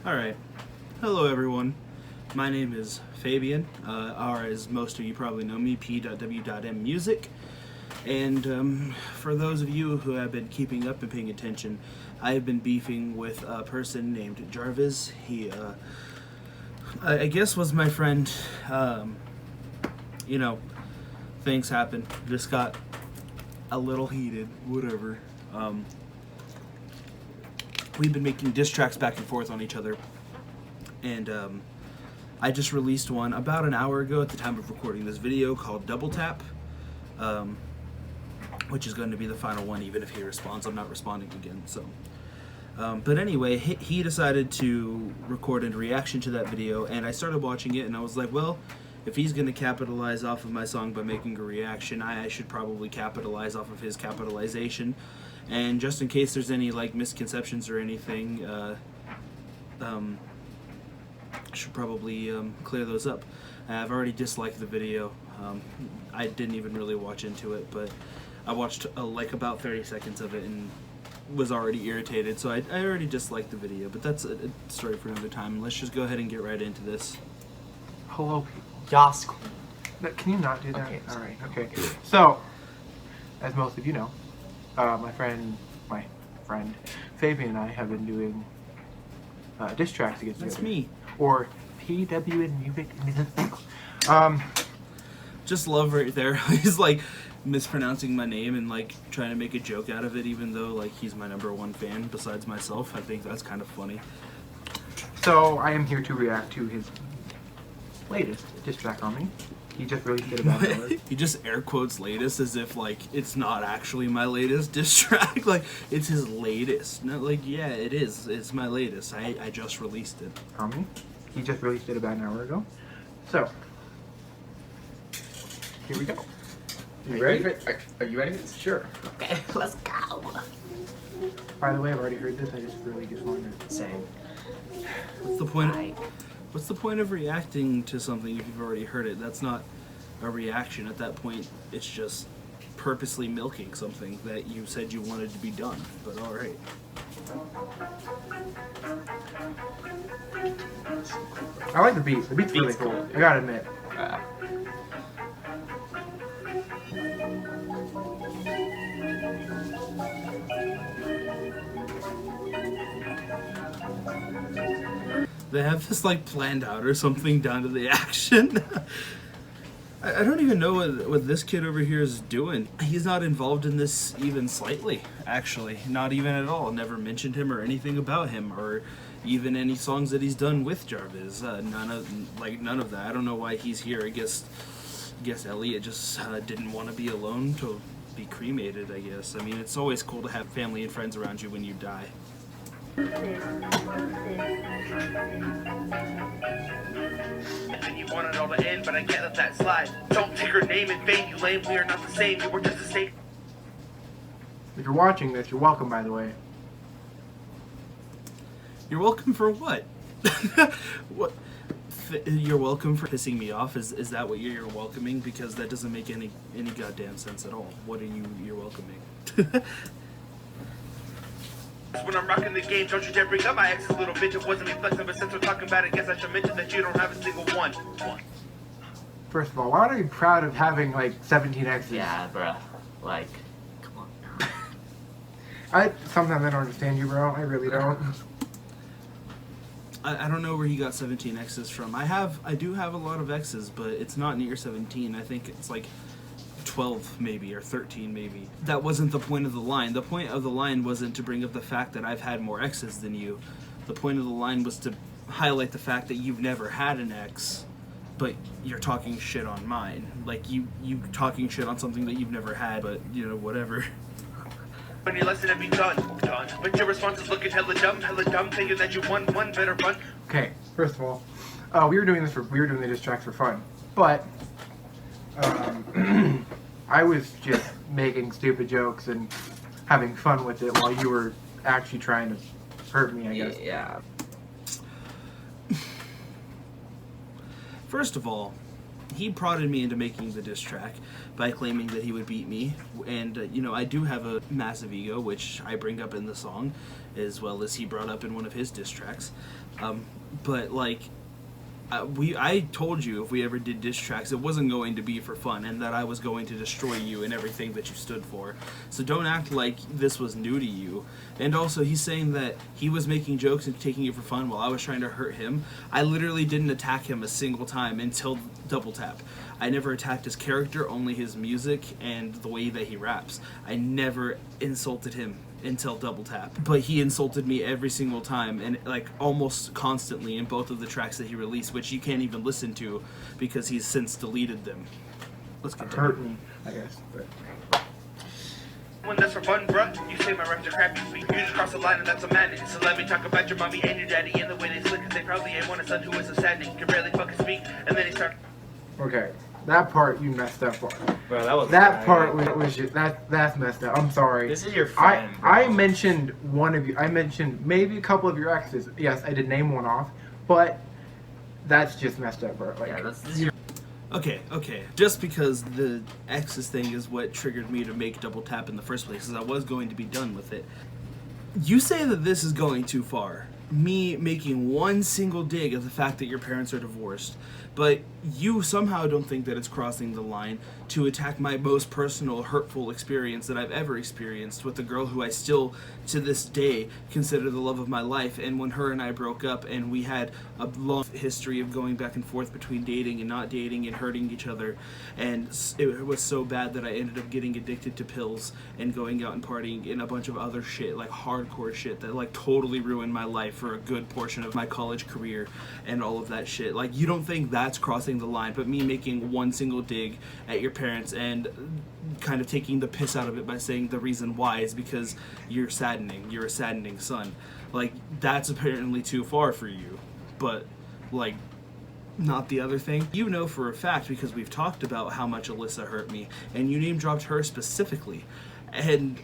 Alright, hello everyone. My name is Fabian, or as most of you probably know me, P.W.M Music. And for those of you who have been keeping up and paying attention, I have been beefing with a person named JarViz. He, I guess was my friend. You know, things happen. Just got a little heated, whatever. We've been making diss tracks back and forth on each other, and I just released one about an hour ago at the time of recording this video called Double Tap, which is going to be the final one. Even if he responds, I'm not responding again. So but anyway, he decided to record a reaction to that video, and I started watching it, and I was like, well, if he's going to capitalize off of my song by making a reaction, I should probably capitalize off of his capitalization. And just in case there's any like misconceptions or anything, I should probably clear those up. I've already disliked the video. I didn't even really watch into it, but I watched like about 30 seconds of it and was already irritated, so I already disliked the video. But that's a story for another time. Let's just go ahead and get right into this. Hello, people. Yas. Can you not do that? Okay. All right. Okay. So, as most of you know, my friend Fabian and I have been doing diss tracks against each other. That's me. Or PWN Music. Just love right there. He's like mispronouncing my name and like trying to make a joke out of it, even though like he's my #1 fan besides myself. I think that's kind of funny. So I am here to react to his latest diss track on me. He just released it about an hour. He just air quotes latest as if like it's not actually my latest diss track. Like it's his latest. No, like yeah, it is. It's my latest. I just released it. On me. He just released it about an hour ago. So here we go. You ready? Are you ready? Sure. Okay, let's go. By the way, I've already heard this. I just really just wanted to. Same. What's the point? Right. What's the point of reacting to something if you've already heard it? That's not a reaction. At that point, it's just purposely milking something that you said you wanted to be done. But all right. I like the beat. The beat's really cool. I gotta admit. They have this like planned out or something down to the action. I don't even know what this kid over here is doing. He's not involved in this even slightly, actually. Not even at all. Never mentioned him or anything about him or even any songs that he's done with JarViz. None of that. I don't know why he's here. I guess Elliot just didn't want to be alone to be cremated, I guess. I mean, it's always cool to have family and friends around you when you die. And you want it all to end, but I can't let that slide. Don't take her name in vain, you lame. We are not the same. You were just a state. If you're watching this, you're welcome, by the way. You're welcome for what? What? You're welcome for pissing me off? Is that what you're welcoming? Because that doesn't make any goddamn sense at all. What are you're welcoming? When I'm rocking the game, don't you dare bring up my ex's little bitch. It wasn't me flexing, but since we're talking about it, guess I should mention that you don't have a single one. First of all, why aren't you proud of having like 17 exes? Yeah, bruh. Like, come on now. Sometimes I don't understand you, bro. I really don't. I don't know where he got 17 X's from. I do have a lot of X's, but it's not near 17. I think it's like 12 maybe, or 13 maybe. That wasn't the point of the line. The point of the line wasn't to bring up the fact that I've had more X's than you. The point of the line was to highlight the fact that you've never had an X, but you're talking shit on mine. Like you talking shit on something that you've never had, but you know, whatever. When your lesson had be done. But your response is looking hella dumb, thinking that you won one better run. Okay, first of all, we were doing the diss tracks for fun, but I was just making stupid jokes and having fun with it while you were actually trying to hurt me, I guess. Yeah. First of all, he prodded me into making the diss track by claiming that he would beat me, and you know, I do have a massive ego, which I bring up in the song, as well as he brought up in one of his diss tracks. But like, I told you if we ever did diss tracks, it wasn't going to be for fun, and that I was going to destroy you and everything that you stood for. So don't act like this was new to you. And also, he's saying that he was making jokes and taking it for fun while I was trying to hurt him. I literally didn't attack him a single time until Double Tap. I never attacked his character, only his music and the way that he raps. I never insulted him until Double Tap. But he insulted me every single time, and like almost constantly in both of the tracks that he released, which you can't even listen to because he's since deleted them. Let's continue. Hurt me, I guess. But When that's for fun, bruh, you say my reps are crappy sweet. You just cross the line and that's a madness. So let me talk about your mommy and your daddy and the way they slick, cause they probably ain't want a son who is so saddening. Can barely fucking speak, and then he started. okay, that part you messed up on. Bro, that was That part was just, that's messed up. I'm sorry. This is your friend. I mentioned one of you. I mentioned maybe a couple of your exes. Yes, I did name one off, but that's just messed up, bro. Like, Yeah, this is your. Okay. Just because the exes thing is what triggered me to make Double Tap in the first place, because I was going to be done with it. You say that this is going too far. Me making one single dig of the fact that your parents are divorced, but you somehow don't think that it's crossing the line to attack my most personal, hurtful experience that I've ever experienced with a girl who I still, to this day, consider the love of my life. And when her and I broke up and we had a long history of going back and forth between dating and not dating and hurting each other, and it was so bad that I ended up getting addicted to pills and going out and partying and a bunch of other shit, like hardcore shit that like totally ruined my life for a good portion of my college career and all of that shit. Like, you don't think that's crossing the line, but me making one single dig at your parents and kind of taking the piss out of it by saying the reason why is because you're a saddening son. Like, that's apparently too far for you, but like, not the other thing. You know for a fact, because we've talked about how much Alyssa hurt me, and you name dropped her specifically, and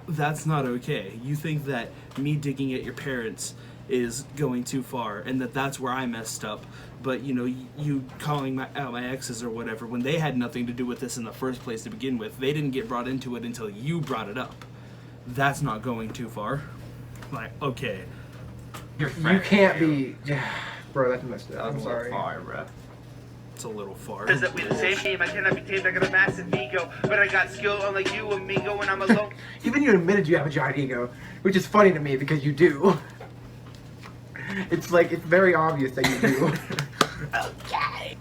that's not okay. You think that me digging at your parents is going too far, and that's where I messed up. But you know, you calling out my exes or whatever, when they had nothing to do with this in the first place to begin with, they didn't get brought into it until you brought it up. That's not going too far. Like, okay. Your you friend. can't be, bro. That's messed That up. was I'm a little sorry. far, bro. It's a little far. Says that we the same team, I cannot be tamed, I got a massive ego. But I got skill unlike you, amigo, and I'm alone. Even you admitted you have a giant ego, which is funny to me because you do. It's like, it's very obvious that you do. Okay.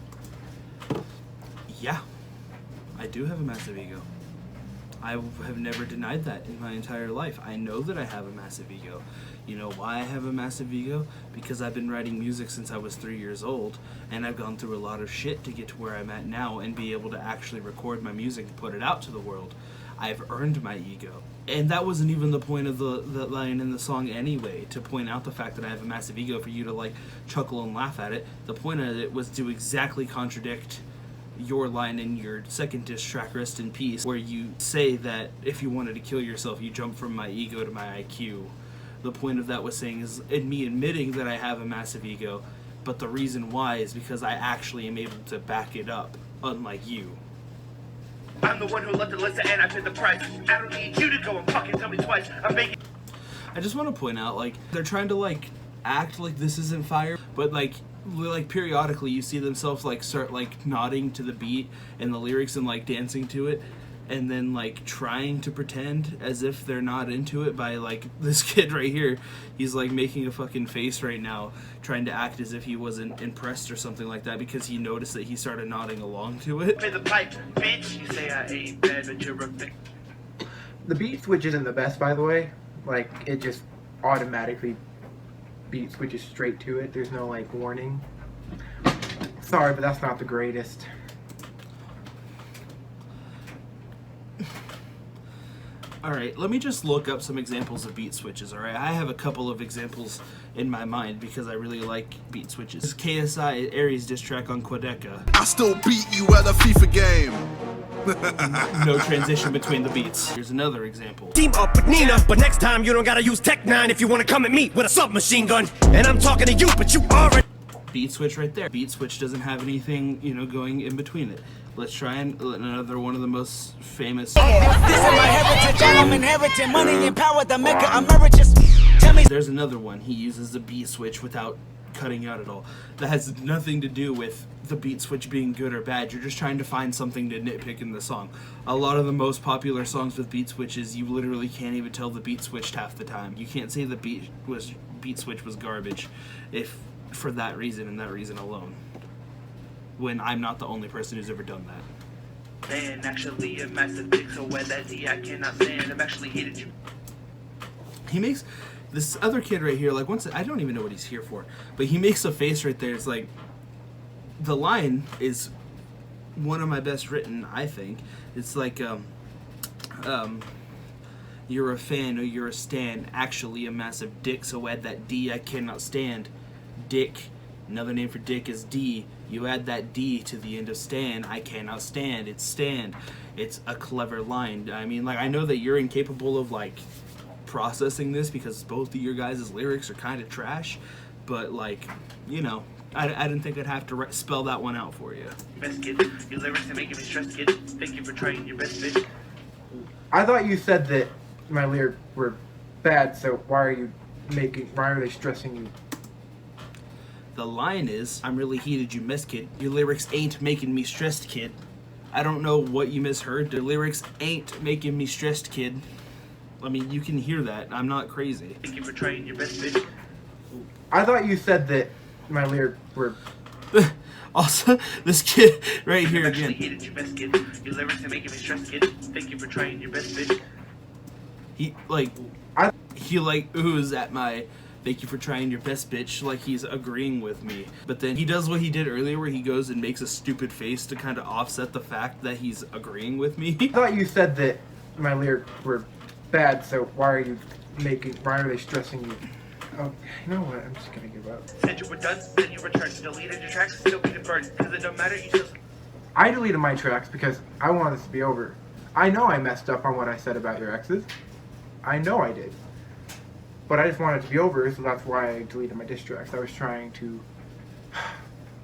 Yeah, I do have a massive ego. I have never denied that in my entire life. I know that I have a massive ego. You know why I have a massive ego? Because I've been writing music since I was 3 years old, and I've gone through a lot of shit to get to where I'm at now and be able to actually record my music and put it out to the world. I've earned my ego. And that wasn't even the point of the line in the song anyway, to point out the fact that I have a massive ego for you to like chuckle and laugh at it. The point of it was to exactly contradict your line in your second diss track, Rest in Peace, where you say that if you wanted to kill yourself, you jump from my ego to my IQ. The point of that was saying is in me admitting that I have a massive ego, but the reason why is because I actually am able to back it up, unlike you. I'm the one who left Alyssa and I paid the price. I don't need you to go and fucking tell me twice. I'm making. I just want to point out, like, they're trying to like act like this isn't fire, but like periodically you see themselves like start like nodding to the beat and the lyrics and like dancing to it, and then like trying to pretend as if they're not into it by like this kid right here. He's like making a fucking face right now, trying to act as if he wasn't impressed or something like that because he noticed that he started nodding along to it. Pay the pipe, bitch. You say I ain't bad, but you're a bitch. The beat switch isn't the best, by the way. Like, it just automatically beat switches straight to it. There's no like warning. Sorry, but that's not the greatest. Alright, let me just look up some examples of beat switches, alright? I have a couple of examples in my mind because I really like beat switches. This KSI Aries diss track on Quadeca. I still beat you at a FIFA game. No transition between the beats. Here's another example. Team up with Nina, but next time you don't gotta use Tech 9 if you wanna come at me with a submachine gun. And I'm talking to you, but you already. beat switch right there. Beat switch doesn't have anything, you know, going in between it. Let's try another one of the most famous. This is my heritage, I'm inheriting money and power, the maker emeritus. Tell me. There's another one. He uses the beat switch without cutting out at all. That has nothing to do with the beat switch being good or bad. You're just trying to find something to nitpick in the song. A lot of the most popular songs with beat switches, you literally can't even tell the beat switched half the time. You can't say the beat switch was garbage if for that reason and that reason alone. When I'm not the only person who's ever done that. Man, actually a massive dick so wet that I cannot stand. I'm actually hated you. He makes this other kid right here, like I don't even know what he's here for, but he makes a face right there. It's like, the line is one of my best written, I think. It's like, you're a fan or you're a stan, actually a massive dick so add that D I cannot stand. Dick, another name for dick is D. You add that D to the end of stan, I cannot stand. It's stand. It's a clever line. I mean, like, I know that you're incapable of, like, processing this because both of your guys' lyrics are kind of trash, but, like, you know, I didn't think I'd have to spell that one out for you. Best kid, your lyrics are making me stressed, kid. Thank you for trying your best, bitch. I thought you said that my lyrics were bad, so why are they stressing you? The line is, I'm really heated, you miss, kid. Your lyrics ain't making me stressed, kid. I don't know what you misheard. The lyrics ain't making me stressed, kid. I mean, you can hear that. I'm not crazy. Thank you for trying your best, bitch. I thought you said that my lyrics were... Also, this kid right here I'm actually again. hated you best, kid. Your lyrics are making me stressed, kid. Thank you for trying your best, bitch. He oohs at my thank you for trying your best, bitch, like he's agreeing with me. But then he does what he did earlier where he goes and makes a stupid face to kind of offset the fact that he's agreeing with me. I thought you said that my lyrics were bad, so why are they stressing you? Oh, you know what? I'm just gonna give up. Said you were done, then you returned. Deleted your tracks, still be converted. Because it don't matter, you still... I deleted my tracks because I wanted this to be over. I know I messed up on what I said about your exes. I know I did. But I just wanted it to be over, so that's why I deleted my diss tracks. I was trying to...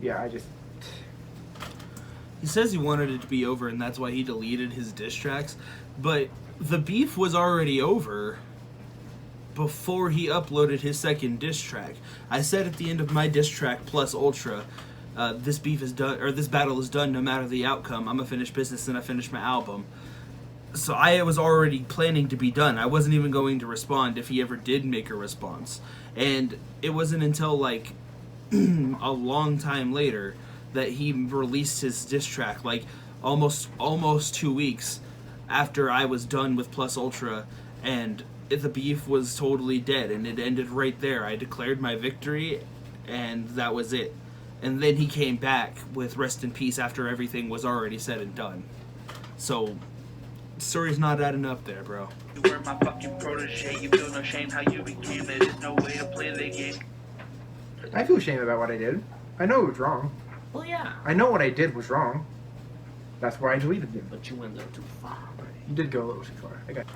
Yeah, He says he wanted it to be over and that's why he deleted his diss tracks, but the beef was already over before he uploaded his second diss track. I said at the end of my diss track plus Ultra, this beef is done, or this battle is done no matter the outcome. I'm gonna finish business and I finished my album. So I was already planning to be done. I wasn't even going to respond if he ever did make a response. And it wasn't until like a long time later that he released his diss track, like almost 2 weeks after I was done with Plus Ultra, and the beef was totally dead and it ended right there. I declared my victory and that was it. And then he came back with Rest in Peace after everything was already said and done. So story's not adding up there, bro. You were my fucking protege. You feel no shame how you became. There's no way to play the game. I feel shame about what I did. I know it was wrong. Well, yeah. I know what I did was wrong. That's why I deleted it. But you went a little too far. You did go a little too far. I got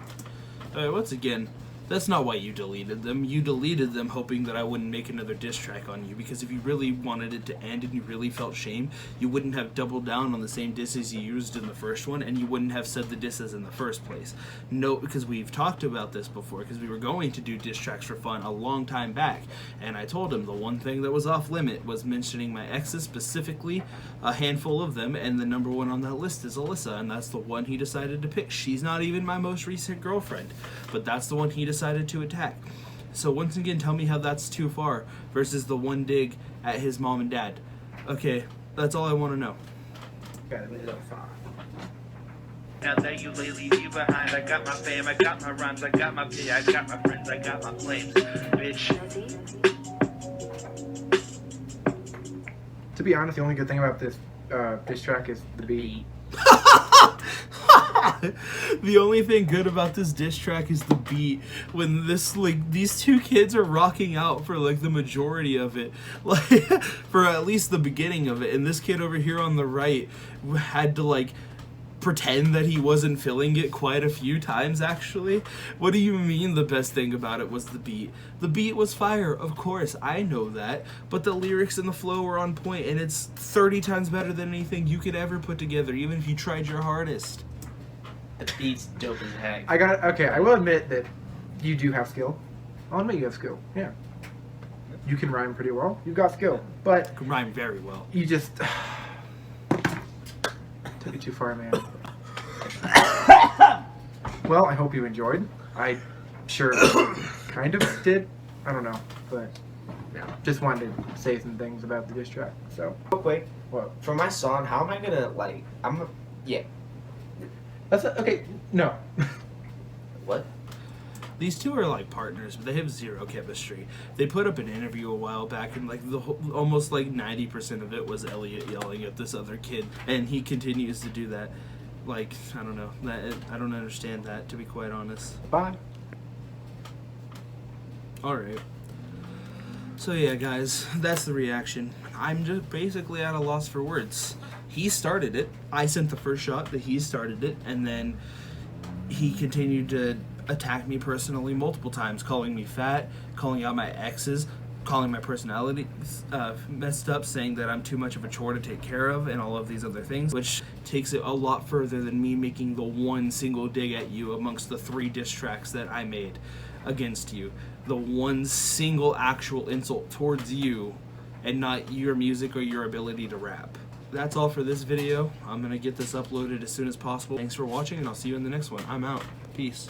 Once again, that's not why you deleted them. You deleted them hoping that I wouldn't make another diss track on you, because if you really wanted it to end and you really felt shame, you wouldn't have doubled down on the same disses you used in the first one, and you wouldn't have said the disses in the first place. No, because we've talked about this before, because we were going to do diss tracks for fun a long time back, and I told him the one thing that was off limit was mentioning my exes, specifically a handful of them, and the number one on that list is Alyssa, and that's the one he decided to pick. She's not even my most recent girlfriend, but that's the one he decided to attack. So once again, tell me how that's too far versus the one dig at his mom and dad. Okay, that's all I want to know. it a little far. Now that you leave you behind, I got my fam, I got my rhymes, I got my pay, I got my friends, I got my flames, bitch. To be honest, the only good thing about this track is the beat. The only thing good about this diss track is the beat. When these two kids are rocking out for like the majority of it, like for at least the beginning of it, and this kid over here on the right had to like pretend that he wasn't feeling it quite a few times, actually. What do you mean the best thing about it was the beat? The beat was fire, of course, I know that, but the lyrics and the flow were on point, and it's 30 times better than anything you could ever put together, even if you tried your hardest. The beat's dope as heck. I will admit that you do have skill. I'll admit you have skill, yeah. You can rhyme pretty well, you've got skill, but... You can rhyme very well. You just... took it too far, man. Well, I hope you enjoyed. I sure kind of did. I don't know, but yeah, just wanted to say some things about the diss track. So Real quick, what? for my song, how am I gonna like? That's okay. No. What? These two are like partners, but they have zero chemistry. They put up an interview a while back, and like almost like 90% of it was Elliot yelling at this other kid, and he continues to do that. Like, I don't know. I don't understand that, to be quite honest. Bye. All right. So yeah, guys, that's the reaction. I'm just basically at a loss for words. He started it. I sent the first shot that he started it, and then he continued to attack me personally multiple times, calling me fat, calling out my exes, calling my personality messed up, saying that I'm too much of a chore to take care of, and all of these other things, which takes it a lot further than me making the one single dig at you amongst the 3 diss tracks that I made against you. The one single actual insult towards you, and not your music or your ability to rap. That's all for this video. I'm gonna get this uploaded as soon as possible. Thanks for watching, and I'll see you in the next one. I'm out. Peace.